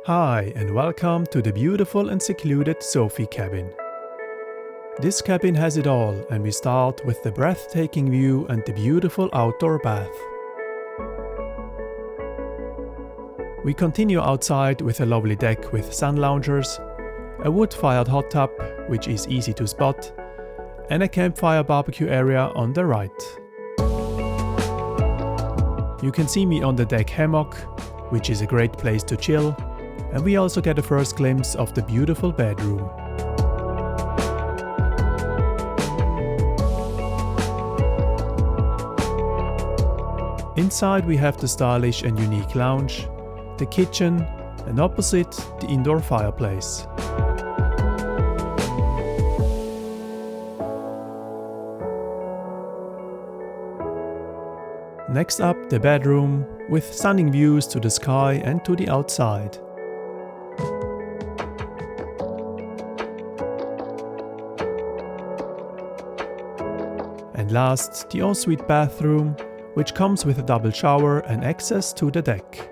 Hi and welcome to the beautiful and secluded Sophie Cabin. This cabin has it all, and we start with the breathtaking view and the beautiful outdoor bath. We continue outside with a lovely deck with sun loungers, a wood-fired hot tub which is easy to spot, and a campfire barbecue area on the right. You can see me on the deck hammock, which is a great place to chill, and we also get a first glimpse of the beautiful bedroom. Inside we have the stylish and unique lounge, the kitchen, and opposite the indoor fireplace. Next up, the bedroom, with stunning views to the sky and to the outside. And last, the ensuite bathroom, which comes with a double shower and access to the deck.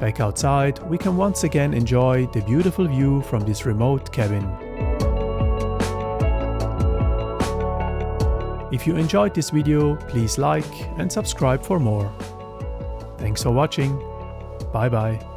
Back outside, we can once again enjoy the beautiful view from this remote cabin. If you enjoyed this video, please like and subscribe for more. Thanks for watching. Bye bye.